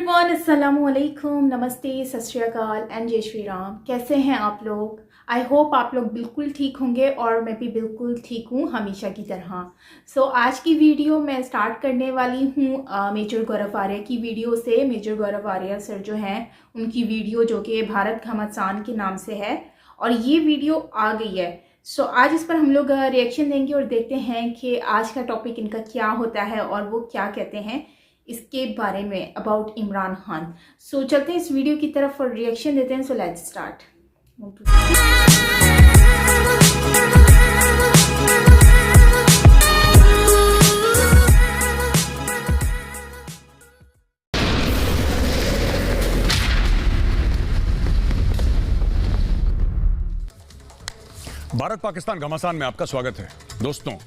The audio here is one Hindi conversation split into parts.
एवरीवन, अस्सलामु अलैकुम, नमस्ते, सत श्री अकाल एंड जय श्री राम। कैसे हैं आप लोग? आई होप आप लोग बिल्कुल ठीक होंगे और मैं भी बिल्कुल ठीक हूँ हमेशा की तरह। सो आज की वीडियो मैं स्टार्ट करने वाली हूँ मेजर गौरव आर्या की वीडियो से। मेजर गौरव आर्या सर जो हैं उनकी वीडियो जो कि भारत घमासान के नाम से है और ये वीडियो आ गई है। सो आज इस पर हम लोग रिएक्शन देंगे और देखते हैं कि आज का टॉपिक इनका क्या होता है और वो क्या कहते हैं इसके बारे में अबाउट इमरान खान। सो चलते हैं इस वीडियो की तरफ और रिएक्शन देते हैं। So let's start. Bharat Pakistan घमासान में आपका स्वागत है। दोस्तों,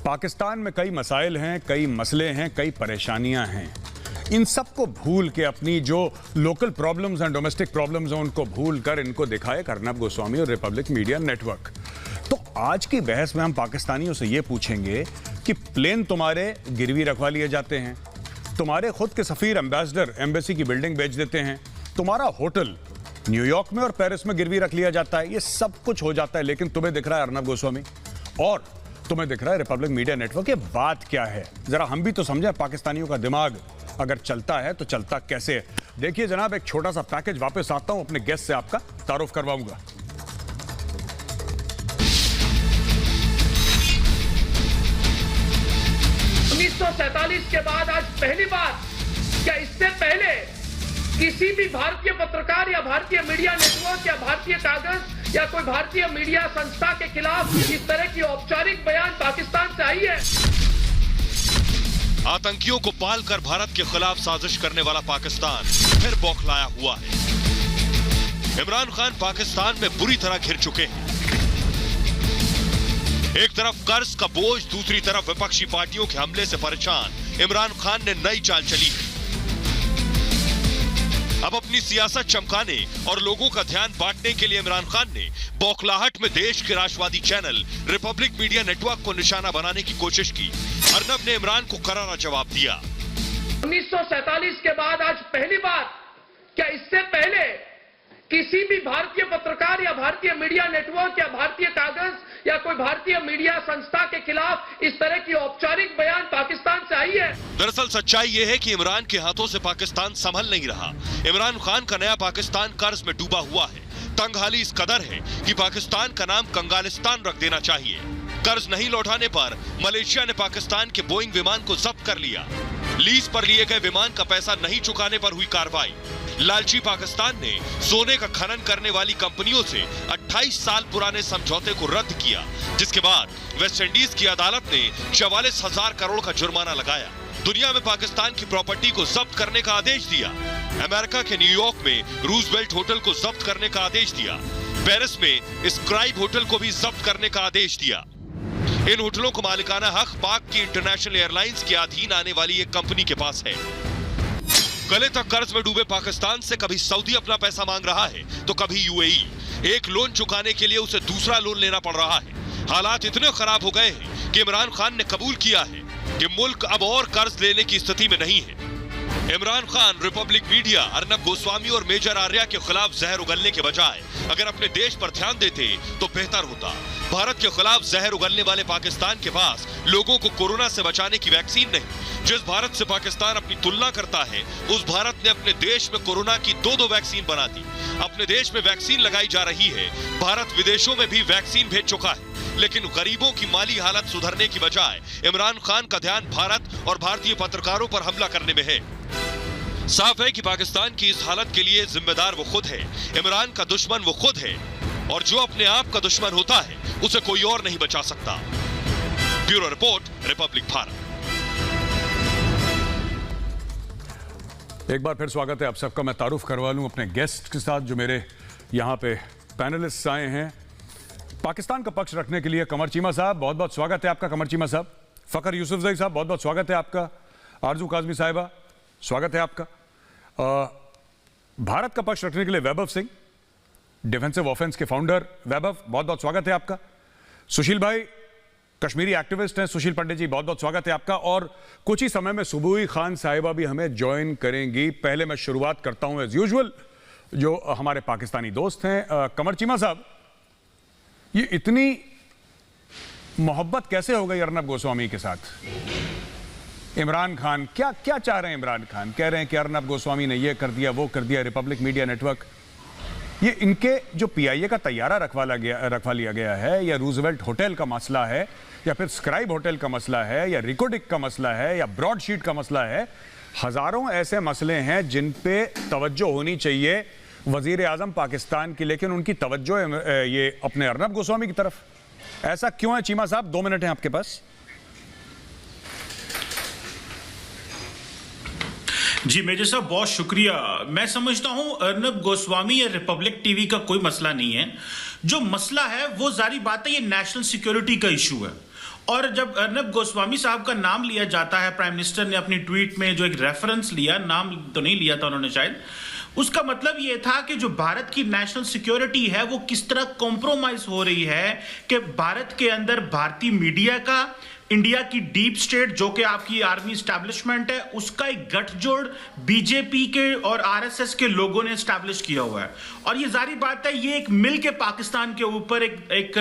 पाकिस्तान में कई मसाइल हैं, कई मसले हैं, कई परेशानियां हैं। इन सबको भूल के अपनी जो लोकल प्रॉब्लम्स हैं, डोमेस्टिक प्रॉब्लम्स हैं, उनको भूल कर इनको दिखाए अर्नब गोस्वामी और रिपब्लिक मीडिया नेटवर्क। तो आज की बहस में हम पाकिस्तानियों से ये पूछेंगे कि प्लेन तुम्हारे गिरवी रखवा लिए जाते हैं, तुम्हारे खुद के सफीर एम्बेसडर एम्बेसी की बिल्डिंग बेच देते हैं, तुम्हारा होटल न्यूयॉर्क में और पेरिस में गिरवी रख लिया जाता है, ये सब कुछ हो जाता है, लेकिन तुम्हें दिख रहा है अर्नब गोस्वामी और तुम्हें दिख रहा है रिपब्लिक मीडिया नेटवर्क। ये बात क्या है? जरा हम भी तो समझें, पाकिस्तानियों का दिमाग अगर चलता है तो चलता कैसे है। देखिए जनाब, एक छोटा सा पैकेज, वापस आता हूं, अपने गेस्ट से आपका तारुफ करवाऊंगा। के बाद आज पहली बार, क्या इससे पहले किसी भी भारतीय पत्रकार या भारतीय मीडिया नेटवर्क या भारतीय कागज या कोई भारतीय मीडिया संस्था के खिलाफ इस तरह की औपचारिक बयान पाकिस्तान से आई है? आतंकियों को पालकर भारत के खिलाफ साजिश करने वाला पाकिस्तान फिर बौखलाया हुआ है। इमरान खान पाकिस्तान में बुरी तरह घिर चुके हैं। एक तरफ कर्ज का बोझ, दूसरी तरफ विपक्षी पार्टियों के हमले से परेशान इमरान खान ने नई चाल चली है। अब अपनी सियासत चमकाने और लोगों का ध्यान बांटने के लिए इमरान खान ने बौखलाहट में देश के राष्ट्रवादी चैनल रिपब्लिक मीडिया नेटवर्क को निशाना बनाने की कोशिश की। अर्नब ने इमरान को करारा जवाब दिया। 1947 के बाद आज पहली बार, क्या इससे पहले किसी भी भारतीय पत्रकार या भारतीय मीडिया नेटवर्क या भारतीय कागज या कोई भारतीय मीडिया संस्था के खिलाफ इस तरह की औपचारिक बयान पाकिस्तान से आई है? दरअसल सच्चाई यह है कि इमरान के हाथों से पाकिस्तान संभल नहीं रहा। इमरान खान का नया पाकिस्तान कर्ज में डूबा हुआ है। तंगहाली इस कदर है कि पाकिस्तान का नाम कंगालिस्तान रख देना चाहिए। कर्ज नहीं लौटाने पर मलेशिया ने पाकिस्तान के बोइंग विमान को जब्त कर लिया। लीज पर लिए गए विमान का पैसा नहीं चुकाने पर हुई कार्रवाई। लालची पाकिस्तान ने सोने का खनन करने वाली कंपनियों से 28 साल पुराने समझौते को रद्द किया, जिसके बाद वेस्ट इंडीज की अदालत ने 44,000 करोड़ का जुर्माना लगाया। दुनिया में पाकिस्तान की प्रॉपर्टी को जब्त करने का आदेश दिया। अमेरिका के न्यूयॉर्क में रूजवेल्ट होटल को जब्त करने का आदेश दिया। पेरिस में स्क्राइब होटल को भी जब्त करने का आदेश दिया। इन होटलों को मालिकाना हक पाक की इंटरनेशनल एयरलाइंस के अधीन आने वाली एक कंपनी के पास है। गले तक कर्ज में डूबे पाकिस्तान से कभी सऊदी अपना पैसा मांग रहा है तो कभी यूएई। एक लोन चुकाने के लिए उसे दूसरा लोन लेना पड़ रहा है। हालात इतने खराब हो गए हैं कि इमरान खान ने कबूल किया है कि मुल्क अब और कर्ज लेने की स्थिति में नहीं है। इमरान खान रिपब्लिक मीडिया, अर्नब गोस्वामी और मेजर आर्या के खिलाफ जहर उगलने के बजाय अगर अपने देश पर ध्यान देते तो बेहतर होता। भारत के खिलाफ जहर उगलने वाले पाकिस्तान के पास लोगों को कोरोना से बचाने की वैक्सीन नहीं। जिस भारत से पाकिस्तान अपनी तुलना करता है, उस भारत ने अपने देश में कोरोना की दो वैक्सीन बना दी। अपने देश में वैक्सीन लगाई जा रही है। भारत विदेशों में भी वैक्सीन भेज चुका है, लेकिन गरीबों की माली हालत सुधरने की बजाय इमरान खान का ध्यान भारत और भारतीय पत्रकारों पर हमला करने में है। साफ है कि पाकिस्तान की इस हालत के लिए जिम्मेदार वो खुद है। इमरान का दुश्मन वो खुद है और जो अपने आप का दुश्मन होता है उसे कोई और नहीं बचा सकता। Bureau report, Republic Bharat. एक बार फिर स्वागत है आप सबका। मैं तारुफ करवा लूं अपने गेस्ट के साथ जो मेरे यहाँ पे पैनलिस्ट आए हैं। पाकिस्तान का पक्ष रखने के लिए कमर चीमा साहब, बहुत बहुत स्वागत है आपका। कमर चीमा साहब। फखर यूसुफजई साहब, बहुत बहुत स्वागत है आपका। आरजू काजमी साहिबा, स्वागत है आपका। भारत का पक्ष रखने के लिए वैभव सिंह, डिफेंसिव ऑफेंस के फाउंडर। वैभव, बहुत बहुत स्वागत है आपका। सुशील भाई, कश्मीरी एक्टिविस्ट हैं सुशील पंडित जी, बहुत बहुत स्वागत है आपका। और कुछ ही समय में सुबुई खान साहिबा भी हमें ज्वाइन करेंगी। पहले मैं शुरुआत करता हूं एज यूजुअल जो हमारे पाकिस्तानी दोस्त हैं। कमर चीमा साहब, ये इतनी मोहब्बत कैसे हो गई अर्नब गोस्वामी के साथ? इमरान खान क्या क्या चाह रहे हैं? इमरान खान कह रहे हैं कि अर्नब गोस्वामी ने ये कर दिया, वो कर दिया, रिपब्लिक मीडिया नेटवर्क। ये इनके जो पीआईए का तैयारा रखवा लिया गया है, या रूजवेल्ट होटल का मसला है, या फिर स्क्राइब होटल का मसला है, या रिकोडिक का मसला है, या ब्रॉडशीट का मसला है। हजारों ऐसे मसले हैं जिन पे तवज्जो होनी चाहिए वजीर आजम पाकिस्तान की, लेकिन उनकी तवज्जो ये अपने अर्नब गोस्वामी की तरफ। ऐसा क्यों है चीमा साहब? 2 मिनट हैं आपके पास। जी मेजर साहब, बहुत शुक्रिया। मैं समझता हूं अर्नब गोस्वामी या रिपब्लिक टीवी का कोई मसला नहीं है। जो मसला है वो जारी बात है, ये नेशनल सिक्योरिटी का इशू है। और जब अर्नब गोस्वामी साहब का नाम लिया जाता है, प्राइम मिनिस्टर ने अपनी ट्वीट में जो एक रेफरेंस लिया, नाम तो नहीं लिया था उन्होंने शायद, उसका मतलब ये था कि जो भारत की नेशनल सिक्योरिटी है वो किस तरह कॉम्प्रोमाइज हो रही है, कि भारत के अंदर भारतीय मीडिया का, इंडिया की डीप स्टेट जो कि आपकी आर्मी स्टैब्लिशमेंट है, उसका एक गठजोड़ बीजेपी के और आरएसएस के लोगों ने स्टैब्लिश किया हुआ है। और ये जारी बात है, ये एक मिल के पाकिस्तान के ऊपर एक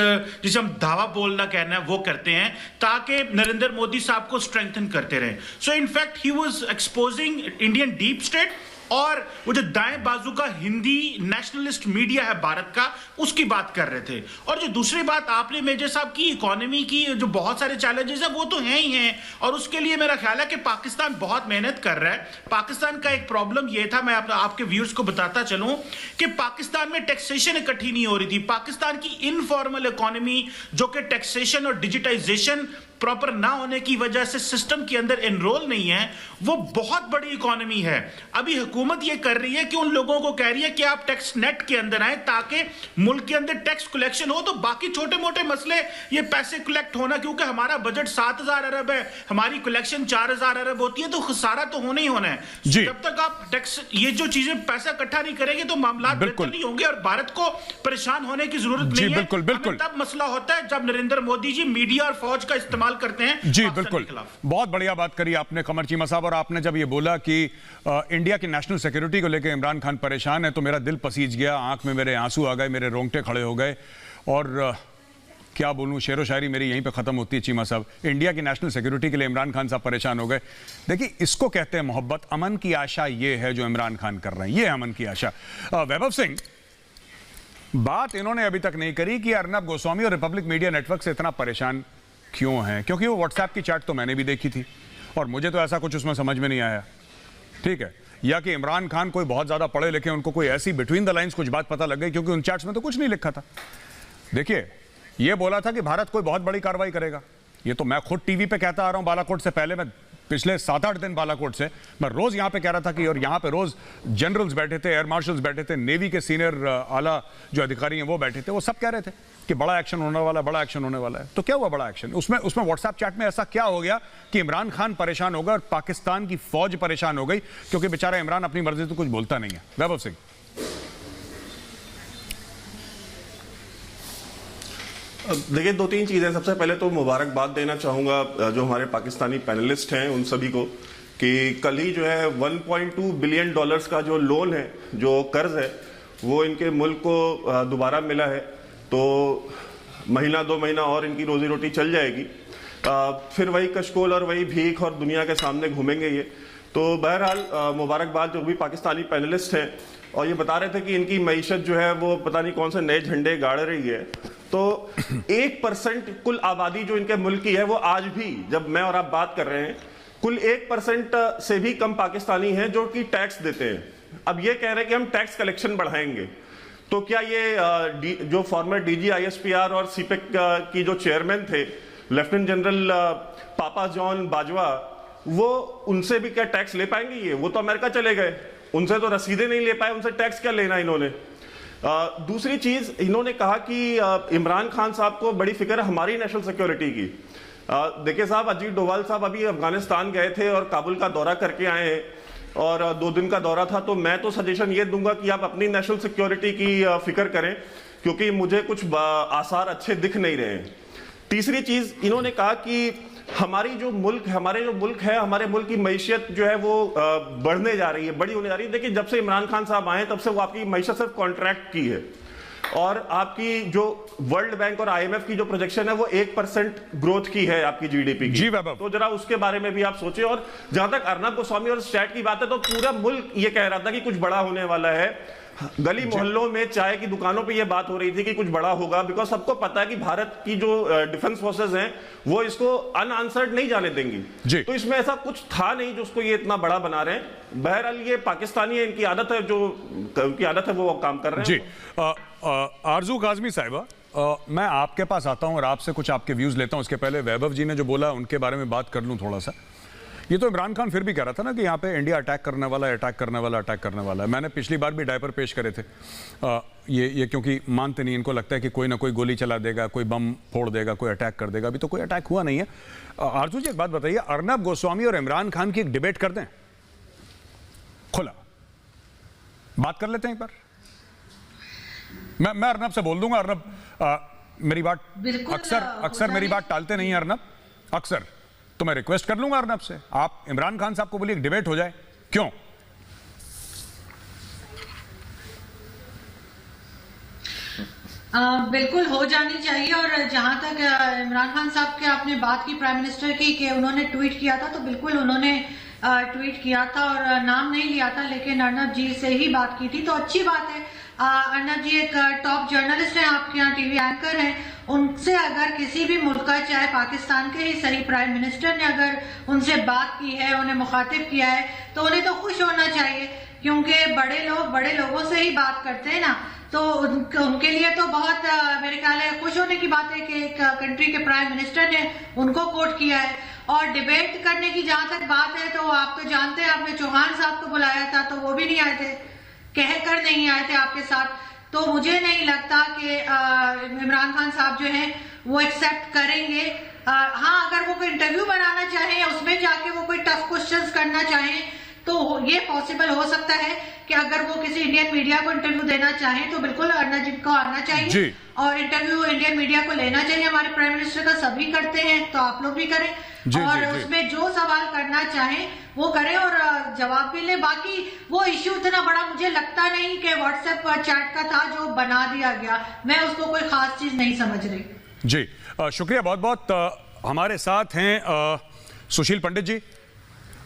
जिसे हम धावा बोलना कहना है वो करते हैं, ताकि नरेंद्र मोदी साहब को स्ट्रेंथन करते रहे। So in fact he was exposing Indian deep state, और वो जो दाएं बाजू का हिंदी नेशनलिस्ट मीडिया है भारत का, उसकी बात कर रहे थे। और जो दूसरी बात आपने मेजर साहब की इकोनॉमी की जो बहुत सारे चैलेंजेस है वो तो हैं ही हैं, और उसके लिए मेरा ख्याल है कि पाकिस्तान बहुत मेहनत कर रहा है। पाकिस्तान का एक प्रॉब्लम ये था, मैं आपके व्यूअर्स को बताता चलूं, कि पाकिस्तान में टैक्सेशन इकट्ठी नहीं हो रही थी। पाकिस्तान की इनफॉर्मल इकोनॉमी जो कि टैक्सेशन और डिजिटाइजेशन प्रॉपर ना होने की वजह से सिस्टम के अंदर एनरोल नहीं है, वो बहुत बड़ी इकोनॉमी है। अभी हुकूमत ये कर रही है कि उन लोगों को कह रही है कि आप टैक्स नेट के अंदर आए, ताकि मुल्क के अंदर टैक्स कलेक्शन हो, तो बाकी छोटे मोटे मसले ये पैसे कलेक्ट होना, क्योंकि हमारा बजट 7,000 अरब है, हमारी कलेक्शन 4,000 अरब होती है, तो खसारा तो होना ही होना है। जब तक आप टैक्स ये जो चीजें पैसा इकट्ठा नहीं करेंगे तो मामला बेहतर नहीं होंगे, और भारत को परेशान होने की जरूरत नहीं है। बिल्कुल तब मसला होता है जब नरेंद्र मोदी जी मीडिया और फौज का इस्तेमाल करते हैं। जी बिल्कुल, बहुत बढ़िया बात करी आपने कमर चीमा साहब। और आपने जब ये बोला कि इंडिया की नेशनल सिक्योरिटी को लेकर इमरान खान परेशान है, तो मेरा दिल पसीज गया, आंख में मेरे आंसू आ गए, मेरे रोंगटे खड़े हो गए। और क्या बोलूं, शेरो शायरी मेरी यहीं पे खत्म होती है चीमा साहब। इंडिया की नेशनल सिक्योरिटी के लिए इमरान खान साहब परेशान हो गए। देखिए, इसको कहते हैं मोहब्बत। अमन की आशा ये है जो इमरान खान कर रहे हैं, ये अमन की आशा। वैभव सिंह, बात इन्होंने अभी तक नहीं करी कि अर्नब गोस्वामी और रिपब्लिक मीडिया नेटवर्क से इतना परेशान क्यों हैं। क्योंकि वो व्हाट्सएप की चैट तो मैंने भी देखी थी, और मुझे तो ऐसा कुछ उसमें समझ में नहीं आया, ठीक है, या कि इमरान खान कोई बहुत ज्यादा पढ़े लिखे, उनको कोई ऐसी बिटवीन द लाइंस कुछ बात पता लग गई, क्योंकि उन चैट्स में तो कुछ नहीं लिखा था। देखिए, ये बोला था कि भारत कोई बहुत बड़ी कार्रवाई करेगा। ये तो मैं खुद टीवी पे कहता आ रहा हूं, बालाकोट से पहले, मैं पिछले 7-8 दिन बालाकोट से मैं रोज यहां पे कह रहा था कि, और यहां पे रोज जनरल्स बैठे थे, एयर मार्शल्स बैठे थे, नेवी के सीनियर आला जो अधिकारी हैं वो बैठे थे, वो सब कह रहे थे कि बड़ा एक्शन होने वाला है, बड़ा एक्शन होने वाला है। तो क्या हुआ बड़ा एक्शन? उसमें व्हाट्सएप चैट में ऐसा क्या हो गया कि इमरान खान परेशान हो गया और पाकिस्तान की फौज परेशान हो गई, क्योंकि बेचारा इमरान अपनी मर्जी से कुछ बोलता नहीं है। वैभव सिंह, देखिए, 2-3 चीजें। सबसे पहले तो मुबारकबाद देना चाहूंगा जो हमारे पाकिस्तानी पैनलिस्ट हैं उन सभी को, कि कल ही जो है $1.2 बिलियन का जो लोन है, जो कर्ज है, वो इनके मुल्क को दोबारा मिला है। तो महीना 2 महीना और इनकी रोजी रोटी चल जाएगी, फिर वही कशकोल और वही भीख और दुनिया के सामने घूमेंगे ये। तो बहरहाल मुबारकबाद जो भी पाकिस्तानी पैनलिस्ट हैं, और ये बता रहे थे कि इनकी मईशत जो है वो पता नहीं कौन से नए झंडे गाड़ रही है। तो 1% कुल आबादी जो इनके मुल्क की है, वो आज भी, जब मैं और आप बात कर रहे हैं, कुल 1% से भी कम पाकिस्तानी हैं जो कि टैक्स देते हैं। अब ये कह रहे हैं कि हम टैक्स कलेक्शन बढ़ाएंगे, तो क्या ये जो फॉर्मर डीजी ISPR और सीपेक की जो चेयरमैन थे, लेफ्टिनेंट जनरल पापा जॉन बाजवा, वो उनसे भी क्या टैक्स ले पाएंगे? ये वो तो अमेरिका चले गए, उनसे तो रसीदें नहीं ले पाए, उनसे टैक्स क्या लेना इन्होंने। दूसरी चीज, इन्होंने कहा कि इमरान खान साहब को बड़ी फिक्र है हमारी नेशनल सिक्योरिटी की। देखिए साहब, अजीत डोभाल साहब अभी अफगानिस्तान गए थे और काबुल का दौरा करके आए हैं, और 2 दिन का दौरा था। तो मैं तो सजेशन ये दूंगा कि आप अपनी नेशनल सिक्योरिटी की फिक्र करें, क्योंकि मुझे कुछ आसार अच्छे दिख नहीं रहे हैं। तीसरी चीज इन्होंने कहा कि हमारे जो मुल्क है, हमारे मुल्क की मैशियत जो है वो बढ़ने जा रही है, बड़ी होने जा रही है। देखिए, जब से इमरान खान साहब आए तब से वो आपकी मैशियत सिर्फ कॉन्ट्रैक्ट की है, और आपकी जो वर्ल्ड बैंक और IMF की जो प्रोजेक्शन है वो 1% ग्रोथ की है आपकी जीडीपी की। जी वैभव, तो जरा उसके बारे में भी आप सोचें। और जहां तक अर्नब गोस्वामी और चैट की बात है, तो पूरा मुल्क ये कह रहा था कि कुछ बड़ा होने वाला है। गली मोहल्लों में चाय की दुकानों पे ये बात हो रही थी कि कुछ बड़ा होगा, बिकॉज सबको पता है कि भारत की जो डिफेंस फोर्सेस हैं वो इसको अनआंसर्ड नहीं जाने देंगी जी। तो इसमें ऐसा कुछ था नहीं जो उसको ये इतना बड़ा बना रहे हैं। बहरहाल ये पाकिस्तानी है, इनकी आदत है, जो उनकी आदत है वो काम कर रहे हैं जी। आरजू काजमी साहिबा, मैं आपके पास आता हूं और आपसे कुछ आपके व्यूज लेता हूं। उसके पहले वैभव जी ने जो बोला उनके बारे में बात कर लूं थोड़ा सा। ये तो इमरान खान फिर भी कह रहा था ना कि यहाँ पे इंडिया अटैक करने वाला है। मैंने पिछली बार भी डायपर पेश करे थे। ये क्योंकि मानते नहीं, इनको लगता है कि कोई ना कोई गोली चला देगा, कोई बम फोड़ देगा, कोई अटैक कर देगा। अभी तो कोई अटैक हुआ नहीं है। आरजू जी, एक बात बताइए, अर्नब गोस्वामी और इमरान खान की एक डिबेट कर दें, खुला बात कर लेते हैं एक बार। मैं अर्नब से बोल दूंगा। अर्नब मेरी बात अक्सर मेरी बात टालते नहीं है अर्नब, अक्सर। तो मैं रिक्वेस्ट कर लूंगा अर्नब से, आप इमरान खान साहब को बोलिए एक डिबेट हो जाए। क्यों? बिल्कुल हो जानी चाहिए। और जहां तक इमरान खान साहब के आपने बात की प्राइम मिनिस्टर की कि उन्होंने ट्वीट किया था, तो बिल्कुल उन्होंने ट्वीट किया था और नाम नहीं लिया था, लेकिन अर्नब जी से ही बात की थी, तो अच्छी बात है। अर्नब जी एक टॉप जर्नलिस्ट हैं, आपके यहाँ टीवी एंकर हैं। उनसे अगर किसी भी मुल्क का, चाहे पाकिस्तान के ही सही, प्राइम मिनिस्टर ने अगर उनसे बात की है, उन्हें मुखातिब किया है, तो उन्हें तो खुश होना चाहिए, क्योंकि बड़े लोग बड़े लोगों से ही बात करते हैं ना। तो उनके लिए तो बहुत मेरे ख्याल है खुश होने की बात है कि एक कंट्री के प्राइम मिनिस्टर ने उनको कोट किया है। और डिबेट करने की जहां तक बात है, तो आप तो जानते हैं, आपने चौहान साहब को बुलाया था तो वो भी नहीं आए थे, कहकर नहीं आए थे आपके साथ। तो मुझे नहीं लगता कि इमरान खान साहब जो हैं वो एक्सेप्ट करेंगे। हाँ, अगर वो कोई इंटरव्यू बनाना चाहें, उसमें जाके वो कोई टफ क्वेश्चंस करना चाहें, तो ये पॉसिबल हो सकता है कि अगर वो किसी इंडियन मीडिया को इंटरव्यू देना चाहें, तो बिल्कुल अर्नब जी को आना चाहिए और इंटरव्यू इंडियन मीडिया को लेना चाहिए। हमारे प्राइम मिनिस्टर का सभी करते हैं, तो आप लोग भी करें और उसमें जो सवाल करना चाहें वो करें और जवाब भी ले। बाकी वो इश्यू इतना बड़ा मुझे लगता नहीं कि व्हाट्सएप चैट का था जो बना दिया गया, मैं उसको कोई खास चीज नहीं समझ रही। जी शुक्रिया बहुत बहुत। हमारे साथ हैं सुशील पंडित जी।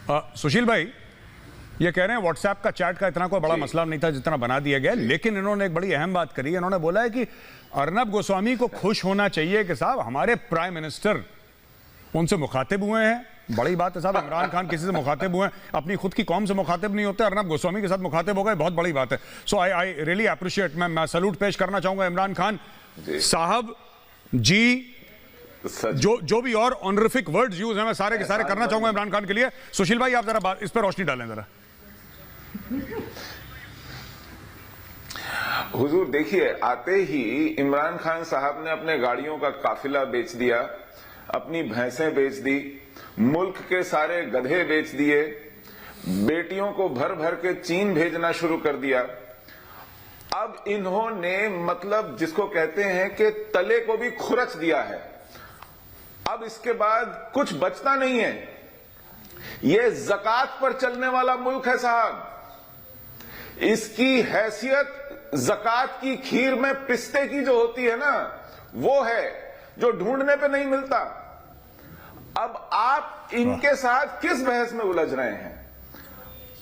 सुशील भाई, ये कह रहे हैं व्हाट्सएप का चैट का इतना कोई बड़ा मसला नहीं था जितना बना दिया गया, लेकिन इन्होंने एक बड़ी अहम बात करी है। इन्होंने बोला है कि अर्नब गोस्वामी को खुश होना चाहिए कि साहब हमारे प्राइम मिनिस्टर उनसे मुखातिब हुए हैं। बड़ी बात है साहब, इमरान खान किसी से मुखातिब हुए हैं, अपनी खुद की कौम से मुखातिब नहीं होते, अर्नब गोस्वामी के साथ मुखातिब हो गए, बहुत बड़ी बात है। सो आई रियली अप्रिशिएट। मैं सैल्यूट पेश करना चाहूंगा इमरान खान साहब जी। जो भी और ऑनरिफिक वर्ड्स यूज हैं मैं सारे के सारे करना चाहूंगा इमरान खान के लिए। सुशील भाई, आप जरा इस पर रोशनी डालें जरा। हुजूर देखिए, आते ही इमरान खान साहब ने अपने गाड़ियों का काफिला बेच दिया, अपनी भैंसें बेच दी, मुल्क के सारे गधे बेच दिए, बेटियों को भर भर के चीन भेजना शुरू कर दिया। अब इन्होंने मतलब जिसको कहते हैं कि तले को भी खुरच दिया है। अब इसके बाद कुछ बचता नहीं है। ये ज़कात पर चलने वाला मुल्क है साहब। इसकी हैसियत ज़कात की खीर में पिस्ते की जो होती है ना, वो है जो ढूंढने पे नहीं मिलता। अब आप इनके साथ किस बहस में उलझ रहे हैं?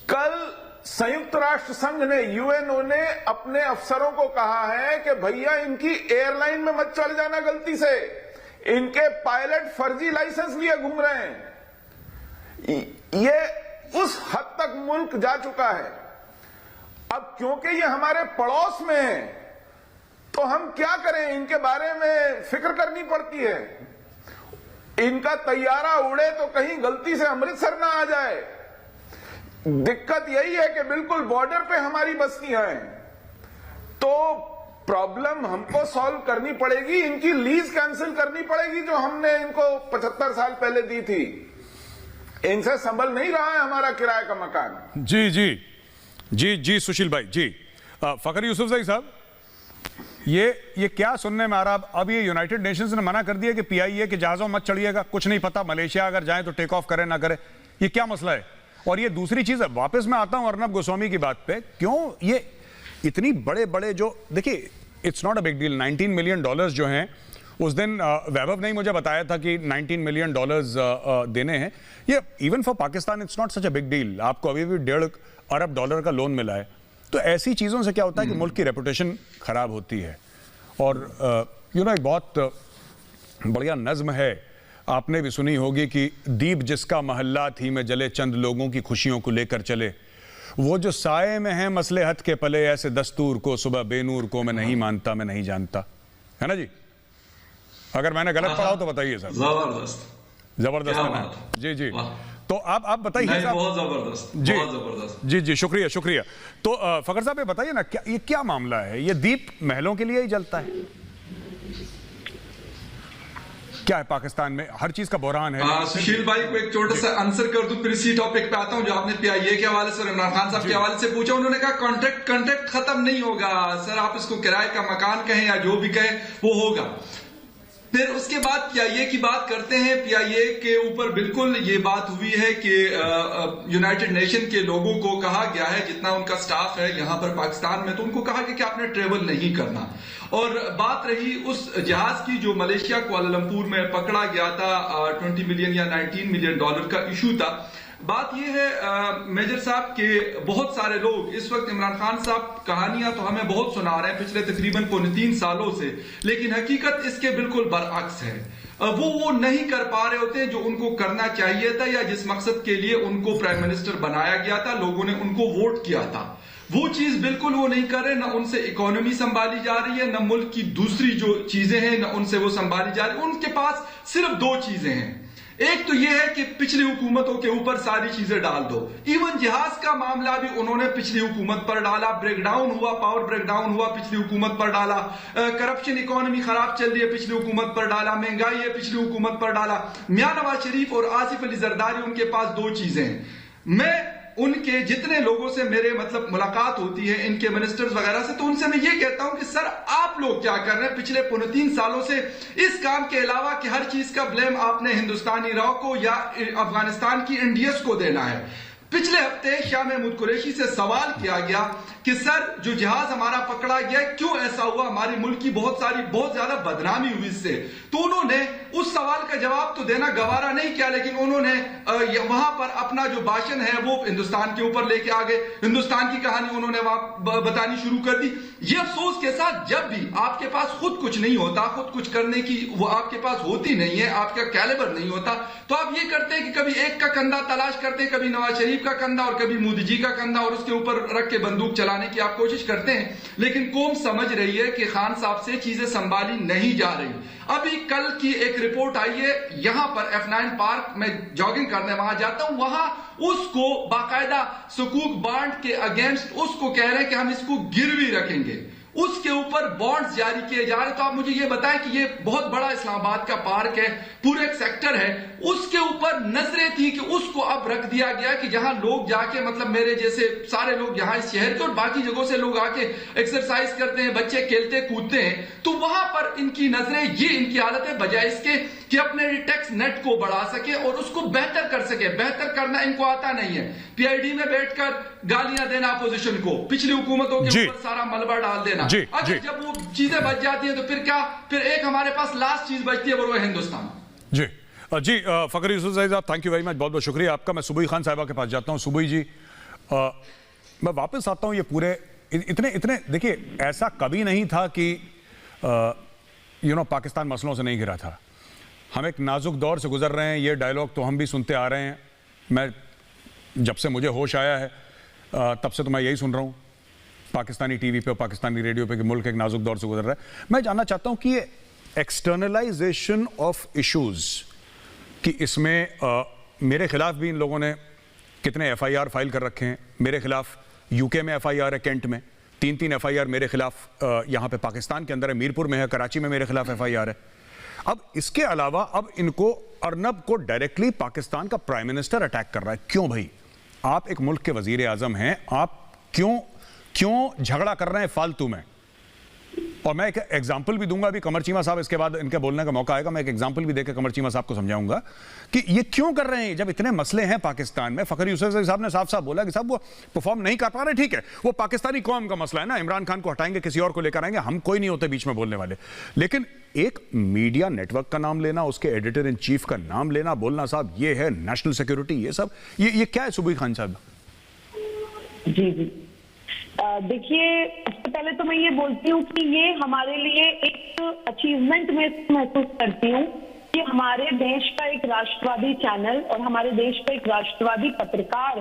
कल संयुक्त राष्ट्र संघ ने, यूएनओ ने अपने अफसरों को कहा है कि भैया इनकी एयरलाइन में मत चढ़ जाना गलती से, इनके पायलट फर्जी लाइसेंस लिए घूम रहे हैं। ये उस हद तक मुल्क जा चुका है। अब क्योंकि ये हमारे पड़ोस में है, तो हम क्या करें, इनके बारे में फिक्र करनी पड़ती है। इनका तैयारा उड़े तो कहीं गलती से अमृतसर ना आ जाए। दिक्कत यही है कि बिल्कुल बॉर्डर पे हमारी बस्तियां हैं, तो प्रॉब्लम हमको सॉल्व करनी पड़ेगी। इनकी लीज कैंसिल करनी पड़ेगी जो हमने इनको 75 साल पहले दी थी। इनसे संभल नहीं रहा है हमारा किराए का मकान। जी जी जी जी सुशील भाई जी। फखर यूसुफ साहब। ये क्या सुनने में आ रहा? अब ये यूनाइटेड नेशंस ने मना कर दिया कि पीआईए के जहाजों मत चढ़िएगा, कुछ नहीं पता मलेशिया अगर जाए तो टेक ऑफ करे ना करे, ये क्या मसला है? और ये दूसरी चीज है, वापस मैं आता हूं अर्नब गोस्वामी की बात पे, क्यों ये इतनी बड़े बड़े जो, देखिए it's not a big deal, $19 million जो हैं, उस दिन वैभव ने मुझे बताया था कि $19 मिलियन देने हैं, ये even for Pakistan it's not such a big deal, आपको अभी भी $1.5 अरब का लोन मिला है। तो ऐसी चीज़ों से क्या होता है कि मुल्क की रेपुटेशन खराब होती है। और एक बहुत बढ़िया नज़्म है, आपने भी सुनी होगी कि दीप जिसका महल्ला थी में जले चंद लोगों की खुशियों को लेकर चले, वो जो साए में है मसले हद के पले, ऐसे दस्तूर को सुबह बेनूर को मैं नहीं मानता, मैं नहीं जानता, है ना जी? अगर मैंने गलत पढ़ा हो तो बताइए सर। जबरदस्त है ना? जी जी, तो आप बताइए। बहुत जबरदस्त जी, बहुत जबरदस्त। जी जी, शुक्रिया। तो फखर साहब ये बताइए ना, क्या मामला है? ये दीप महलों के लिए ही जलता है? क्या है पाकिस्तान में? हर चीज का बहरान है। सुशील भाई को एक छोटा सा आंसर कर दूं, फिर इसी टॉपिक पे आता हूं जो आपने पीआईए के हवाले से और इमरान खान साहब के हवाले से पूछा। उन्होंने कहा कॉन्ट्रैक्ट खत्म नहीं होगा सर, आप इसको किराए का मकान कहें या जो भी कहें वो होगा। फिर उसके बाद पीआईए की बात करते हैं। पीआईए के ऊपर बिल्कुल ये बात हुई है कि यूनाइटेड नेशन के लोगों को कहा गया है, जितना उनका स्टाफ है यहाँ पर पाकिस्तान में, तो उनको कहा गया कि आपने ट्रेवल नहीं करना। और बात रही उस जहाज की जो मलेशिया कुआलालंपुर में पकड़ा गया था, $20 मिलियन या $19 मिलियन का इशू था। बात यह है मेजर साहब के बहुत सारे लोग इस वक्त इमरान खान साहब कहानियां तो हमें बहुत सुना रहे हैं पिछले तकरीबन 3 सालों से, लेकिन हकीकत इसके बिल्कुल बरअक्स है। वो नहीं कर पा रहे होते जो उनको करना चाहिए था, या जिस मकसद के लिए उनको प्राइम मिनिस्टर बनाया गया था, लोगों ने उनको वोट किया था, वो चीज बिल्कुल वो नहीं कर रहे। न उनसे इकोनॉमी संभाली जा रही है, न मुल्क की दूसरी जो चीजें हैं न उनसे वो संभाली जा रही है। उनके पास सिर्फ 2 चीजें हैं। एक तो यह है कि पिछली हुकूमतों के ऊपर सारी चीजें डाल दो। इवन जहाज का मामला भी उन्होंने पिछली हुकूमत पर डाला, ब्रेकडाउन हुआ, पावर ब्रेकडाउन हुआ, पिछली हुकूमत पर डाला, करप्शन इकोनॉमी खराब चल रही है, पिछली हुकूमत पर डाला, महंगाई है, पिछली हुकूमत पर डाला। मियां नवाज शरीफ और आसिफ अली जरदारी, उनके पास 2 चीजें हैं। मैं उनके जितने लोगों से मेरे मतलब मुलाकात होती है, इनके मिनिस्टर्स वगैरह से, तो उनसे मैं ये कहता हूं कि सर आप लोग क्या कर रहे हैं पिछले 3 सालों से इस काम के अलावा कि हर चीज का ब्लेम आपने हिंदुस्तानी रॉ को या अफगानिस्तान की इंडियस को देना है। पिछले हफ्ते शाह महमूद कुरैशी से सवाल किया गया कि सर जो जहाज हमारा पकड़ा गया क्यों ऐसा हुआ, हमारी मुल्क की बहुत ज्यादा बदनामी हुई इससे। तो उन्होंने उस सवाल का जवाब तो देना गवारा नहीं किया, लेकिन उन्होंने वहां पर अपना जो भाषण है वो हिंदुस्तान के ऊपर लेके आ गए, हिंदुस्तान की कहानी उन्होंने वहां बतानी शुरू कर दी। ये अफसोस के साथ जब भी आपके पास खुद कुछ नहीं होता, खुद कुछ करने की वो आपके पास होती नहीं है, आपका कैलिबर नहीं होता, तो आप ये करते हैं कि कभी एक का कंधा तलाश करते हैं, कभी नवाज शरीफ का कंधा और कभी मोदी जी का कंधा, और उसके ऊपर रख के बंदूक चलाने की आप कोशिश करते हैं। लेकिन कौम समझ रही है कि खान साहब से चीजें संभाली नहीं जा रही। अभी कल की एक रिपोर्ट आई है, यहां पर F9 पार्क में जॉगिंग करने वहां जाता हूं, वहां उसको बाकायदा सुकूक बॉन्ड के अगेंस्ट उसको कह रहे हैं कि हम इसको गिरवी रखेंगे, उसके ऊपर बॉन्ड्स जारी किए जा रहे। तो आप मुझे ये बताएं कि ये बहुत बड़ा इस्लामाबाद का पार्क है, पूरे एक सेक्टर है, उसके ऊपर नजरें थी कि उसको अब रख दिया गया कि जहां लोग जाके मतलब मेरे जैसे सारे लोग यहाँ इस शहर के और बाकी जगहों से लोग आके एक्सरसाइज करते हैं, बच्चे खेलते कूदते हैं, तो वहां पर इनकी नजरें, ये इनकी हालत है, बजाय इसके कि अपने टैक्स नेट को बढ़ा सके और उसको बेहतर कर सके। बेहतर करना इनको आता नहीं है। पीआईडी में बैठकर गालियां देना अपोजिशन को, पिछली हुकूमतों के ऊपर सारा मलबा डाल देना। अगर जब वो चीजें बच जाती हैं तो फिर क्या, फिर एक हमारे पास लास्ट चीज बचती है, वो है हिंदुस्तान। जी जी, फखर यूसुफ साहब थैंक यू वेरी मच, बहुत बहुत शुक्रिया आपका। मैं सुबई खान साहिबा के पास जाता हूं। सुबई जी, मैं वापस आता हूं। ये पूरे इतने देखिए, ऐसा कभी नहीं था कि पाकिस्तान मसलों से नहीं घिरा था। हम एक नाजुक दौर से गुजर रहे हैं, ये डायलॉग तो हम भी सुनते आ रहे हैं। मैं जब से मुझे होश आया है तब से तो मैं यही सुन रहा हूँ पाकिस्तानी टीवी पे और पाकिस्तानी रेडियो पे कि मुल्क एक नाजुक दौर से गुजर रहा है। मैं जानना चाहता हूँ कि ये एक्सटर्नलाइजेशन ऑफ इश्यूज कि इसमें मेरे खिलाफ भी इन लोगों ने कितने एफआईआर फाइल कर रखे हैं। मेरे खिलाफ यूके में एफआईआर है, कैंट में 3 एफआईआर मेरे खिलाफ यहाँ पे पाकिस्तान के अंदर है, मीरपुर में है, कराची में मेरे खिलाफ एफआईआर है। अब इसके अलावा अब इनको अर्नब को डायरेक्टली पाकिस्तान का प्राइम मिनिस्टर अटैक कर रहा है। क्यों भाई? आप एक मुल्क के वजीर आजम हैं, आप क्यों झगड़ा कर रहे हैं फालतू में? और मैं एक एग्जाम्पल भी दूंगा अभी कमर चीमा साहब, इसके बाद इनके बोलने का मौका आएगा, मैं एक एग्जाम्पल भी देकर कमर चीमा साहब को समझाऊंगा कि ये क्यों कर रहे हैं। जब इतने मसले हैं पाकिस्तान में, फखर यूसुफ साहब ने साफ साफ बोला कि साहब वो परफॉर्म नहीं कर पा रहे, ठीक है, वो पाकिस्तानी कौम का मसला है ना, इमरान खान को हटाएंगे, किसी और को लेकर आएंगे, हम कोई नहीं होते बीच में बोलने वाले। लेकिन एक मीडिया नेटवर्क का नाम लेना, उसके एडिटर इन चीफ का नाम लेना, बोलना साहब ये है नेशनल सिक्योरिटी, ये सब ये क्या है सुबही खान साहब? जी जी, देखिए, सबसे पहले तो मैं ये बोलती हूँ कि ये हमारे लिए एक अचीवमेंट में महसूस करती हूँ कि हमारे देश का एक राष्ट्रवादी चैनल और हमारे देश का एक राष्ट्रवादी पत्रकार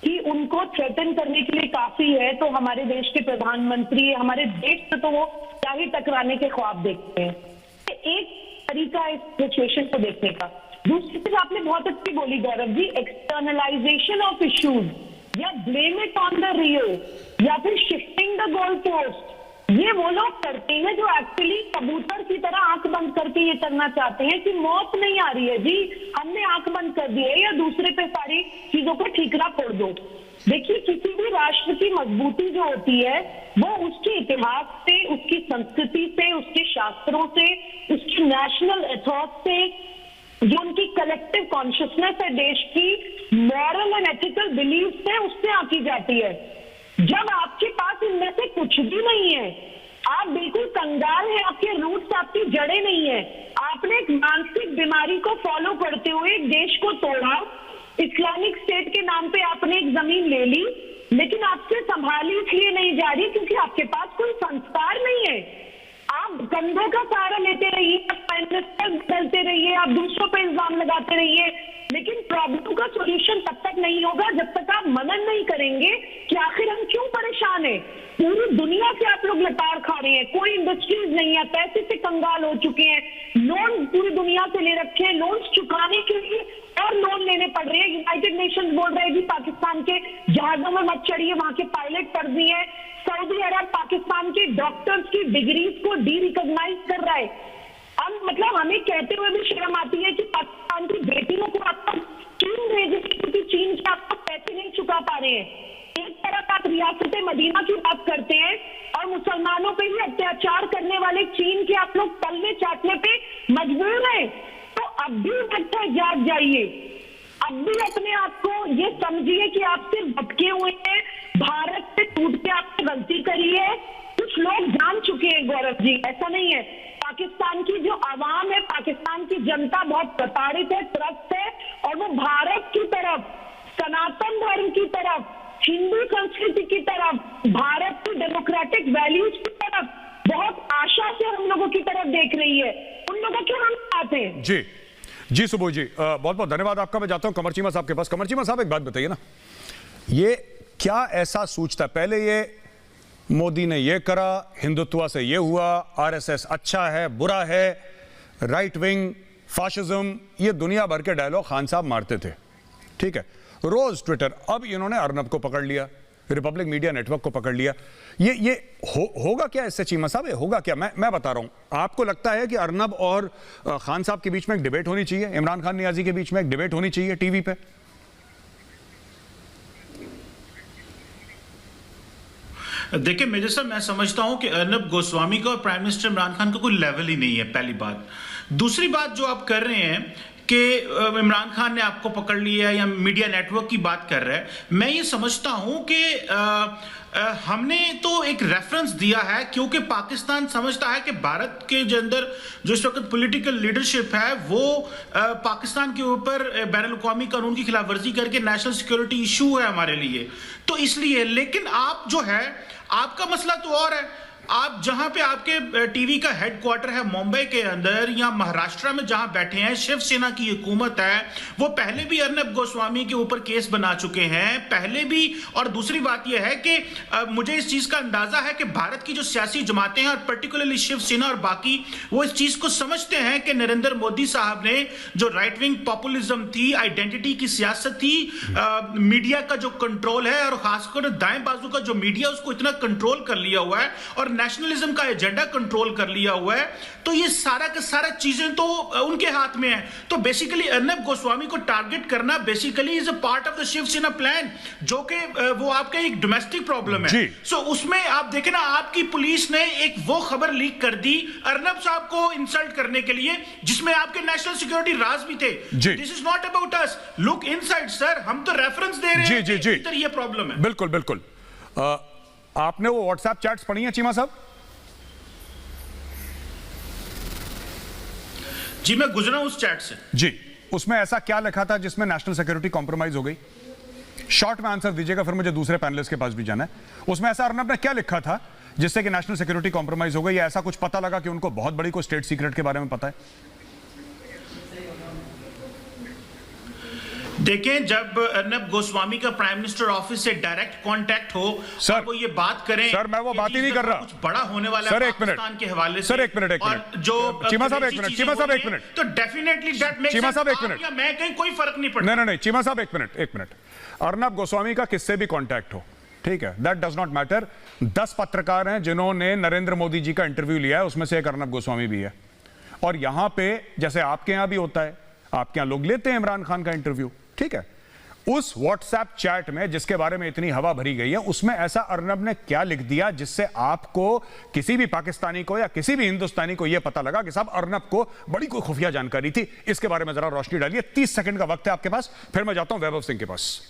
कि उनको थ्रेटन करने के लिए काफी है, तो हमारे देश के प्रधानमंत्री हमारे देश से तो वो क्या ही टकराने के ख्वाब देखते हैं। एक तरीका है इस सिचुएशन को देखने का। दूसरी चीज आपने बहुत अच्छी बोली गौरव जी, एक्सटर्नलाइजेशन ऑफ इश्यूज या ब्लेम इट ऑन द रियो या फिर शिफ्टिंग द गोल पोस्ट, ये वो लोग करते हैं जो एक्चुअली कबूतर की तरह आंख बंद करके ये करना चाहते हैं कि मौत नहीं आ रही है जी, हमने आंख बंद कर दी है, या दूसरे पे सारी चीजों को ठीकरा फोड़ दो। देखिए, किसी भी राष्ट्र की मजबूती जो होती है वो उसके इतिहास से, उसकी संस्कृति से, उसके शास्त्रों से, उसकी नेशनल एथॉस से, जो उनकी कलेक्टिव कॉन्शियसनेस है देश की, मॉरल एंड एथिकल बिलीफ से, उससे आकी जाती है। जब आपके पास इनमें से कुछ भी नहीं है, आप बिल्कुल कंगाल हैं, आपके रूट्स, आपकी जड़ें नहीं है, आपने एक मानसिक बीमारी को फॉलो करते हुए एक देश को तोड़ा, इस्लामिक स्टेट के नाम पे आपने एक जमीन ले ली, लेकिन आपसे संभाली इसलिए नहीं जा रही क्योंकि आपके पास कोई संस्कार नहीं है। आप कंधों का सहारा लेते रहिए, आप मिनिस्टर बदलते रहिए, आप दूसरों पर इल्जाम लगाते रहिए, लेकिन प्रॉब्लम का सॉल्यूशन तब तक नहीं होगा जब तक आप मनन नहीं करेंगे कि आखिर हम क्यों परेशान हैं। पूरी दुनिया से आप लोग लताड़ खा रहे हैं, कोई इंडस्ट्रीज नहीं है, पैसे से कंगाल हो चुके हैं, लोन पूरी दुनिया से ले रखे हैं, लोन चुकाने के लिए और लोन लेने पड़ रहे हैं। यूनाइटेड नेशंस बोल रहे हैं कि पाकिस्तान के जहाजों में मत चढ़िए, वहां के पायलट फर्जी हैं। सऊदी अरब पाकिस्तान के डॉक्टर्स की डिग्रीज को डी रिकॉग्नाइज कर रहा है। अब मतलब हमें कहते हुए भी शर्म आती है कि पाकिस्तान की बेटियों को आप चीन भेजे क्योंकि चीन से आपको पैसे नहीं चुका पा रहे हैं। एक तरफ आप रियासत मदीना की बात करते हैं और मुसलमानों पे ही अत्याचार करने वाले चीन के आप लोग तलवे चाटने पे मजबूर हैं। तो अब भी वक्त है, जाग जाइए, अब भी अपने आप को ये समझिए कि आप सिर्फ भटके हुए हैं, भारत से टूट के आपने गलती करी है। कुछ लोग जान चुके हैं गौरव जी, ऐसा नहीं है। पाकिस्तान की जो आवाम है, पाकिस्तान की जनता बहुत प्रताड़ित है, त्रस्त है, और वो भारत की तरफ, सनातन धर्म की तरफ, हिंदू संस्कृति की तरफ, भारत की डेमोक्रेटिक वैल्यूज की तरफ बहुत आशा से हम लोगों की तरफ देख रही है। उन लोगों के हम साथ हैं। जी जी सुबोध जी, बहुत बहुत धन्यवाद आपका। मैं जाता हूं कमर चीमा साहब के पास। कमर चीमा साहब, एक बात बताइए ना, ये क्या ऐसा सूझता है, पहले ये मोदी ने ये करा, हिंदुत्व से ये हुआ, आरएसएस अच्छा है बुरा है, राइट विंग, फाशिज्म, ये दुनिया भर के डायलॉग खान साहब मारते थे, ठीक है, रोज ट्विटर। अब इन्होंने अर्नब को पकड़ लिया, रिपब्लिक मीडिया नेटवर्क को पकड़ लिया। ये होगा क्या इससे चीमा साहब, ये होगा क्या? मैं बता रहा हूं। आपको लगता है कि अर्नब और खान साहब के बीच में एक डिबेट होनी चाहिए, इमरान खान नियाजी के बीच में एक डिबेट होनी चाहिए टीवी पे? देखिए मेजर साहब, मैं समझता हूं कि अर्नब गोस्वामी का और प्राइम मिनिस्टर इमरान खान का कोई लेवल ही नहीं है, पहली बात। दूसरी बात जो आप कर रहे हैं कि इमरान खान ने आपको पकड़ लिया है या मीडिया नेटवर्क की बात कर रहे हैं, मैं ये समझता हूं कि हमने तो एक रेफरेंस दिया है क्योंकि पाकिस्तान समझता है कि भारत के अंदर जो इस वक्त पॉलिटिकल लीडरशिप है वो पाकिस्तान के ऊपर बैनुल-अक़वामी कानून की खिलाफ वर्जी करके नेशनल सिक्योरिटी इशू है हमारे लिए, तो इसलिए। लेकिन आप जो है, आपका मसला तो और है। आप जहां पे आपके टीवी का हेडक्वार्टर है मुंबई के अंदर या महाराष्ट्र में जहां बैठे हैं, शिवसेना की हुकूमत है, वो पहले भी अर्नब गोस्वामी के ऊपर केस बना चुके हैं पहले भी। और दूसरी बात यह है कि मुझे इस चीज का अंदाजा है कि भारत की जो सियासी जमातें हैं और पर्टिकुलरली शिवसेना और बाकी, वो इस चीज को समझते हैं कि नरेंद्र मोदी साहब ने जो राइट विंग पॉपुलिज्म थी, आइडेंटिटी की सियासत थी, मीडिया का जो कंट्रोल है और खासकर दाएं बाजू का जो मीडिया, उसको इतना कंट्रोल कर लिया हुआ है। और नेशनलिज्म का एजेंडा कंट्रोल कर लिया हुआ है, तो ये सारा का सारा चीजें तो उनके हाथ में है। तो बेसिकली अर्नब गोस्वामी को टारगेट करना basically is a part of the Shiv Sena plan, जो कि वो आपका एक डोमेस्टिक प्रॉब्लम है। सो उसमें आप देखें ना, आपकी पुलिस ने एक वो खबर लीक कर दी अर्नब साहब को इंसल्ट करने के लिए, जिसमें आपके नेशनल सिक्योरिटी राज भी थे। This is not about us, look inside sir, हम तो रेफरेंस दे रहे हैं कि इधर ये प्रॉब्लम है। बिल्कुल बिल्कुल। आपने वो व्हाट्सएप चैट्स पढ़ी हैं चीमा साहब? जी मैं गुजरा उस चैट से। जी, उसमें ऐसा क्या लिखा था जिसमें नेशनल सिक्योरिटी कॉम्प्रोमाइज हो गई? शॉर्ट में आंसर दीजिएगा, फिर मुझे दूसरे पैनलिस्ट के पास भी जाना है। उसमें ऐसा अर्नब ने क्या लिखा था जिससे कि नेशनल सिक्योरिटी कॉम्प्रोमाइज हो गई, या ऐसा कुछ पता लगा कि उनको बहुत बड़ी कोई स्टेट सीक्रेट के बारे में पता है? देखें, जब अर्नब गोस्वामी का प्राइम मिनिस्टर ऑफिस से डायरेक्ट कांटेक्ट हो, सर वो ये बात करें, सर मैं वो बात ही नहीं कर रहा, कुछ बड़ा होने वाला सर, है पाकिस्तान के हवाले से। सर एक मिनट जो चीमा साहब एक मिनट, चीमा साहब एक मिनट, तो डेफिनेटली दैट मेक्स चीमा साहब एक मिनट, मैं कहीं कोई फर्क नहीं पड़ता। नहीं, चीमा साहब एक मिनट। अर्नब गोस्वामी का किससे भी कांटेक्ट हो, ठीक है, दैट डज नॉट मैटर। 10 पत्रकार हैं जिन्होंने नरेंद्र मोदी जी का इंटरव्यू लिया है, उसमें से एक अर्नब गोस्वामी भी है। और यहां पे जैसे आपके यहां भी होता है, आपके यहां लोग लेते हैं इमरान खान का इंटरव्यू, ठीक है। उस व्हाट्सएप चैट में जिसके बारे में इतनी हवा भरी गई है, उसमें ऐसा अर्नब ने क्या लिख दिया जिससे आपको, किसी भी पाकिस्तानी को या किसी भी हिंदुस्तानी को यह पता लगा कि साहब अर्नब को बड़ी कोई खुफिया जानकारी थी? इसके बारे में जरा रोशनी डालिए। 30 सेकंड का वक्त है आपके पास, फिर मैं जाता हूं वैभव सिंह के पास।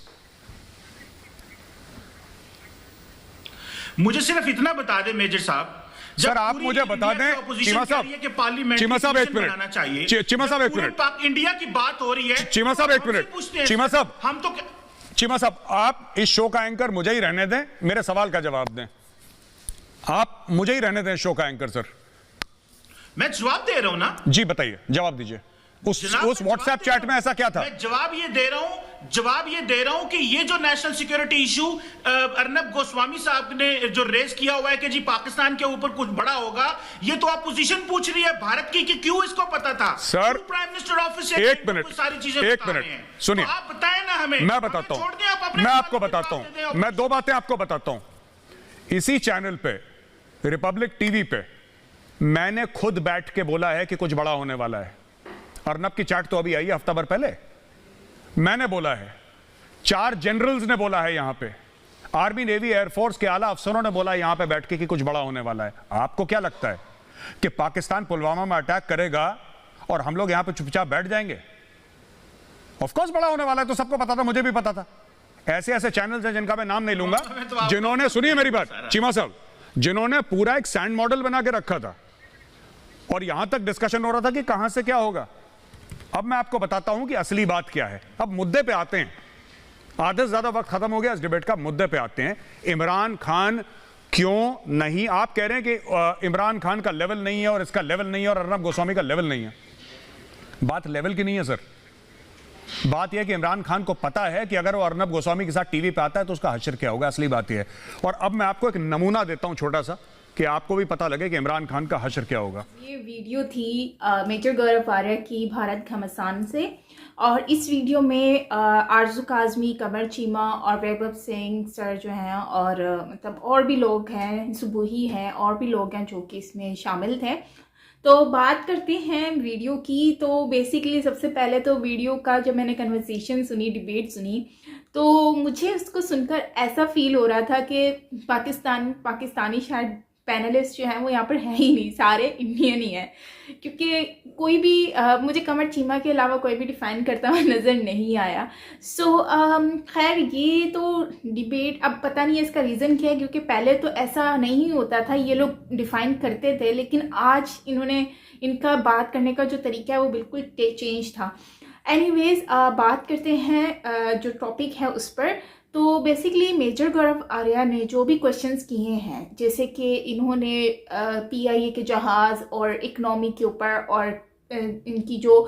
मुझे सिर्फ इतना बता दे मेजर साहब, सर आप मुझे बता दें, चीमा साहब एक मिनट, चीमा साहब एक मिनट, इंडिया की बात हो रही है, चीमा साहब एक मिनट, चीमा साहब हम तो, चीमा साहब आप इस शो का एंकर मुझे ही रहने दें, मेरे सवाल का जवाब दें। आप मुझे ही रहने दें शो का एंकर। सर मैं जवाब दे रहा हूं ना। जी बताइए, जवाब दीजिए। उस व्हाट्सएप चैट में ऐसा क्या था? मैं जवाब ये दे रहा हूं कि ये जो national security issue Arnab Goswami साहब ने जो रेज किया हुआ है कि जी पाकिस्तान के ऊपर कुछ बड़ा होगा, ये तो अपोजिशन पूछ रही है भारत की कि क्यों इसको पता था। सर प्राइम मिनिस्टर ऑफिस से एक मिनट, सारी चीजें एक मिनट सुनिए, तो आप बताएं ना हमें। मैं बताता हूं, मैं आपको बताता हूं, मैं 2 बातें आपको बताता हूं। इसी चैनल पे, रिपब्लिक टीवी पे, मैंने खुद बैठ के बोला है कि कुछ बड़ा होने वाला है। अर्नब की चैट तो अभी आई है हफ्ता भर पहले, मैंने बोला है, 4 जनरल्स ने बोला है, यहां पे आर्मी, नेवी, एयरफोर्स के आला अफसरों ने बोला है यहां पे बैठ के कि कुछ बड़ा होने वाला है। आपको क्या लगता है कि पाकिस्तान पुलवामा में अटैक करेगा और हम लोग यहां पे चुपचाप बैठ जाएंगे? ऑफ कोर्स बड़ा होने वाला है, तो सबको पता था, मुझे भी पता था। ऐसे ऐसे चैनल्स हैं जिनका मैं नाम नहीं लूंगा, जिन्होंने, सुनिए मेरी बात चीमा साहब, जिन्होंने पूरा एक सैंड मॉडल बना के रखा था और यहां तक डिस्कशन हो रहा था कि कहां से क्या होगा। अब मैं आपको बताता हूं कि असली बात क्या है। अब मुद्दे पे आते हैं, आधे से ज्यादा वक्त खत्म हो गया इस डिबेट का, मुद्दे पे आते हैं। इमरान खान क्यों नहीं, आप कह रहे हैं कि इमरान खान का लेवल नहीं है और इसका लेवल नहीं है और अर्नब गोस्वामी का लेवल नहीं है। बात लेवल की नहीं है सर, बात यह कि इमरान खान को पता है कि अगर वो अर्नब गोस्वामी के साथ टीवी पे आता है तो उसका हश्र क्या होगा। असली बात यह है। और अब मैं आपको एक नमूना देता हूं छोटा सा, कि आपको भी पता लगे कि इमरान खान का हश्र क्या होगा। ये वीडियो थी मेजर गौरव आर्या की भारत घमासान से, और इस वीडियो में आरजू काजमी, कमर चीमा और वैभव सिंह सर जो हैं, और मतलब और भी लोग हैं, सुबुही हैं, और भी लोग हैं जो कि इसमें शामिल थे। तो बात करते हैं वीडियो की। तो बेसिकली सबसे पहले तो वीडियो का जब मैंने कन्वर्सेशन सुनी, डिबेट सुनी, तो मुझे उसको सुनकर ऐसा फील हो रहा था कि पाकिस्तानी शायद पैनलिस्ट जो हैं वो यहाँ पर है ही नहीं, सारे इंडियन ही हैं, क्योंकि कोई भी मुझे कमर चीमा के अलावा कोई भी डिफाइन करता हुआ नज़र नहीं आया। खैर ये तो डिबेट, अब पता नहीं है इसका रीज़न क्या है, क्योंकि पहले तो ऐसा नहीं होता था, ये लोग डिफाइन करते थे, लेकिन आज इनका बात करने का जो तरीका है वो बिल्कुल चेंज था। एनीवेज बात करते हैं जो टॉपिक है उस पर। तो बेसिकली मेजर गौरव आर्या ने जो भी क्वेश्चंस किए हैं, जैसे कि इन्होंने PIA के जहाज़ और इकनॉमी के ऊपर और इनकी जो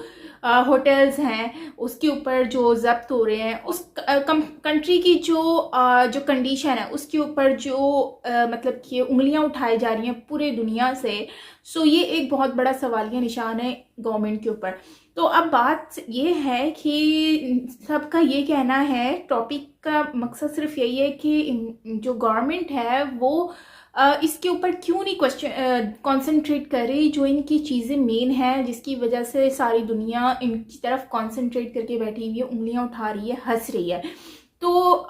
होटल्स हैं उसके ऊपर जो जब्त हो रहे हैं, उस कंट्री की जो कंडीशन है उसके ऊपर जो मतलब कि उंगलियां उठाई जा रही हैं पूरे दुनिया से, सो ये एक बहुत बड़ा सवालिया निशान है गवर्नमेंट के ऊपर। तो अब बात ये है कि सबका ये कहना है, टॉपिक का मकसद सिर्फ यही है कि जो गवर्नमेंट है वो इसके ऊपर क्यों नहीं कंसंट्रेट कर रही, जो इनकी चीज़ें मेन है जिसकी वजह से सारी दुनिया इनकी तरफ कंसंट्रेट करके बैठी हुई है, उंगलियां उठा रही है, हंस रही है। तो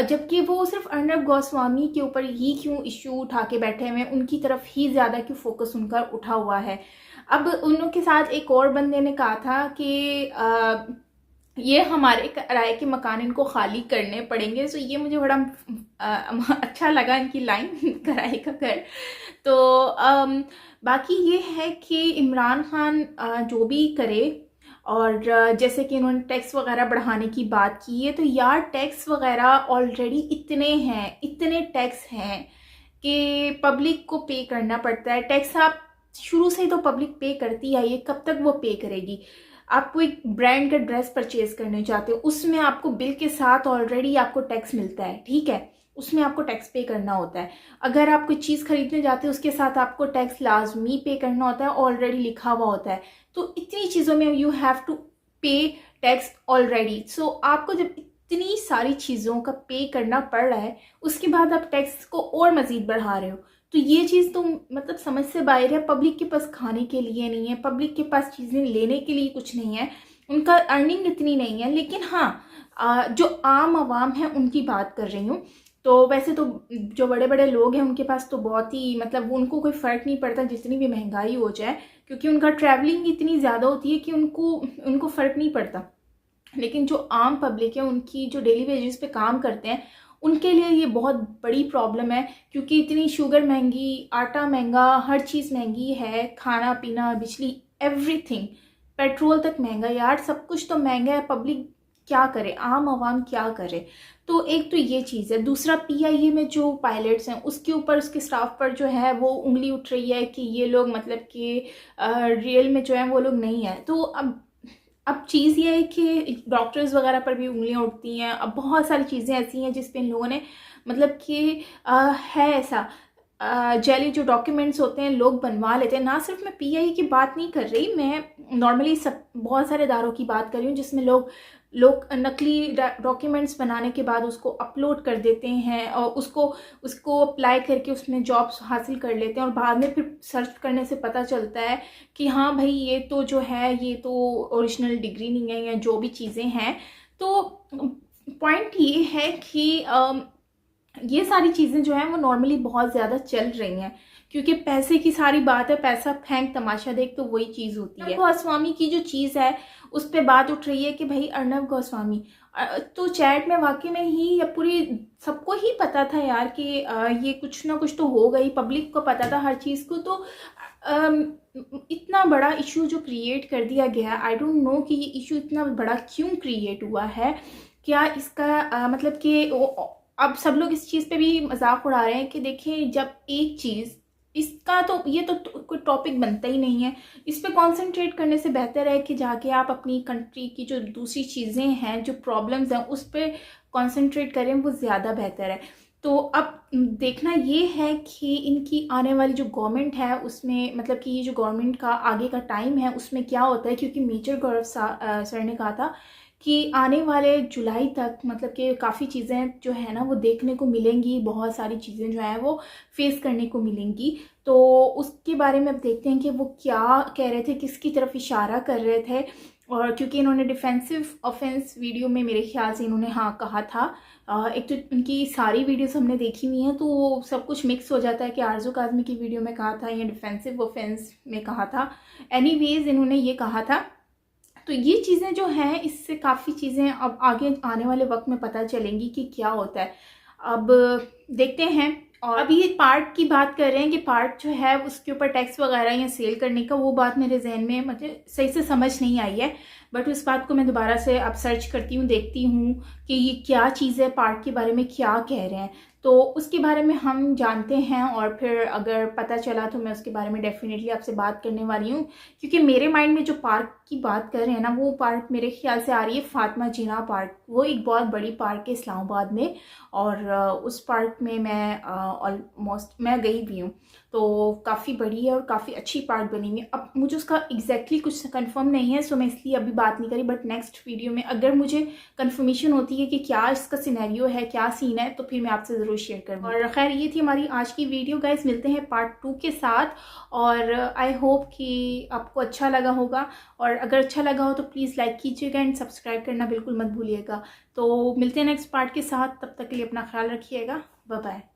जबकि वो सिर्फ अर्नब गोस्वामी के ऊपर ही क्यों इश्यू उठा के बैठे हुए हैं, उनकी तरफ ही ज़्यादा क्यों फोकस उनका उठा हुआ है। अब उन लोग के साथ एक और बंदे ने कहा था कि ये हमारे किराए के मकान इनको खाली करने पड़ेंगे। सो ये मुझे बड़ा अच्छा लगा इनकी लाइन, किराए का घर। तो बाकी ये है कि इमरान खान जो भी करे, और जैसे कि इन्होंने टैक्स वगैरह बढ़ाने की बात की है, तो यार टैक्स वगैरह ऑलरेडी इतने टैक्स हैं कि पब्लिक को पे करना पड़ता है। टैक्स आप शुरू से ही तो पब्लिक पे करती आई है, कब तक वो पे करेगी। आप कोई ब्रांड का ड्रेस परचेज करने चाहते हो, उसमें आपको बिल के साथ ऑलरेडी आपको टैक्स मिलता है, ठीक है, उसमें आपको टैक्स पे करना होता है। अगर आप कोई चीज़ खरीदने जाते हो उसके साथ आपको टैक्स लाजमी पे करना होता है, ऑलरेडी लिखा हुआ होता है। तो इतनी चीज़ों में यू हैव टू पे टैक्स ऑलरेडी। सो आपको जब इतनी सारी चीज़ों का पे करना पड़ रहा है, उसके बाद आप टैक्स को और मज़ीद बढ़ा रहे हो, तो ये चीज़ तो मतलब समझ से बाहर है। पब्लिक के पास खाने के लिए नहीं है, पब्लिक के पास चीज़ें लेने के लिए कुछ नहीं है, उनका अर्निंग इतनी नहीं है। लेकिन हाँ, जो आम आवाम है उनकी बात कर रही हूँ। तो वैसे तो जो बड़े बड़े लोग हैं उनके पास तो बहुत ही मतलब उनको कोई फ़र्क नहीं पड़ता जितनी भी महंगाई हो जाए, क्योंकि उनका ट्रैवलिंग इतनी ज़्यादा होती है कि उनको फ़र्क नहीं पड़ता। लेकिन जो आम पब्लिक है, उनकी जो डेली वेजेस पे काम करते हैं, उनके लिए ये बहुत बड़ी प्रॉब्लम है, क्योंकि इतनी शुगर महंगी, आटा महंगा, हर चीज़ महंगी है, खाना पीना, बिजली, एवरीथिंग, पेट्रोल तक महंगा। यार सब कुछ तो महंगा है, पब्लिक क्या करे, आम आवाम क्या करे। तो एक तो ये चीज़ है। दूसरा, PIA में जो पायलट्स हैं उसके ऊपर, उसके स्टाफ पर जो है वो उंगली उठ रही है कि ये लोग मतलब कि रियल में जो है वो लोग नहीं है। तो अब चीज़ ये है कि डॉक्टर्स वगैरह पर भी उंगलियां उठती हैं। अब बहुत सारी चीज़ें ऐसी हैं जिस पे इन लोगों ने मतलब कि है ऐसा जैली जो डॉक्यूमेंट्स होते हैं लोग बनवा लेते हैं। ना सिर्फ मैं PIA की बात नहीं कर रही, मैं नॉर्मली सब बहुत सारे इदारों की बात कर रही हूँ जिसमें लोग नकली डॉक्यूमेंट्स बनाने के बाद उसको अपलोड कर देते हैं और उसको अप्लाई करके उसमें जॉब्स हासिल कर लेते हैं, और बाद में फिर सर्च करने से पता चलता है कि हाँ भाई ये तो जो है ये तो ओरिजिनल डिग्री नहीं है या जो भी चीज़ें हैं। तो पॉइंट ये है कि ये सारी चीज़ें जो हैं वो नॉर्मली बहुत ज़्यादा चल रही हैं, क्योंकि पैसे की सारी बात है, पैसा फेंक तमाशा देख, तो वही चीज़ होती है। गोस्वामी की जो चीज़ है उस पर बात उठ रही है कि भाई अर्नब गोस्वामी, तो चैट में वाकई में ही या पूरी सबको ही पता था यार कि ये कुछ ना कुछ तो होगा ही, पब्लिक को पता था हर चीज़ को। तो इतना बड़ा इशू जो क्रिएट कर दिया गया, आई डोंट नो कि ये इशू इतना बड़ा क्यों क्रिएट हुआ है। क्या इसका मतलब कि अब सब लोग इस चीज़ पे भी मजाक उड़ा रहे हैं कि देखें, जब एक चीज़ इसका तो ये तो कोई टॉपिक बनता ही नहीं है, इस पे कंसंट्रेट करने से बेहतर है कि जाके आप अपनी कंट्री की जो दूसरी चीज़ें हैं, जो प्रॉब्लम्स हैं, उस पे कंसंट्रेट करें, वो ज़्यादा बेहतर है। तो अब देखना ये है कि इनकी आने वाली जो गवर्नमेंट है उसमें मतलब कि ये जो गवर्नमेंट का आगे का टाइम है उसमें क्या होता है, क्योंकि मेजर गौरव सर ने कहा था कि आने वाले जुलाई तक मतलब कि काफ़ी चीज़ें जो है ना वो देखने को मिलेंगी, बहुत सारी चीज़ें जो हैं वो फेस करने को मिलेंगी। तो उसके बारे में अब देखते हैं कि वो क्या कह रहे थे, किसकी तरफ इशारा कर रहे थे। और क्योंकि इन्होंने डिफेंसिव ऑफेंस वीडियो में मेरे ख्याल से इन्होंने हाँ कहा था, एक तो उनकी सारी वीडियोस हमने देखी हुई हैं तो सब कुछ मिक्स हो जाता है कि आरजू काज़मी की वीडियो में कहा था या डिफेंसिव ऑफेंस में कहा था। एनीवेज इन्होंने ये कहा था। तो ये चीज़ें जो हैं इससे काफ़ी चीज़ें अब आगे आने वाले वक्त में पता चलेंगी कि क्या होता है। अब देखते हैं। और अभी पार्ट की बात कर रहे हैं कि पार्ट जो है उसके ऊपर टैक्स वगैरह या सेल करने का, वो बात मेरे जहन में मतलब सही से समझ नहीं आई है, बट उस बात को मैं दोबारा से अब सर्च करती हूँ, देखती हूँ कि ये क्या चीज़ है, पार्ट के बारे में क्या कह रहे हैं। तो उसके बारे में हम जानते हैं और फिर अगर पता चला तो मैं उसके बारे में डेफिनेटली आपसे बात करने वाली हूँ, क्योंकि मेरे माइंड में जो पार्क की बात कर रहे हैं ना वो पार्क मेरे ख्याल से आ रही है फातिमा जिन्ना पार्क। वो एक बहुत बड़ी पार्क है इस्लामाबाद में और उस पार्क में मैं ऑलमोस्ट मैं गई भी हूँ, तो काफ़ी बड़ी है और काफ़ी अच्छी पार्क बनी हुई है। अब मुझे उसका एग्जैक्टली कुछ कंफर्म नहीं है, सो मैं इसलिए अभी बात नहीं करी, बट नेक्स्ट वीडियो में अगर मुझे कंफर्मेशन होती है कि क्या इसका सिनेरियो है, क्या सीन है, तो फिर मैं आपसे ज़रूर ज़रूर शेयर करें। और खैर ये थी हमारी आज की वीडियो गाइस, मिलते हैं पार्ट 2 के साथ। और आई होप कि आपको अच्छा लगा होगा, और अगर अच्छा लगा हो तो प्लीज़ लाइक कीजिएगा एंड सब्सक्राइब करना बिल्कुल मत भूलिएगा। तो मिलते हैं नेक्स्ट पार्ट के साथ, तब तक के लिए अपना ख्याल रखिएगा। Bye bye.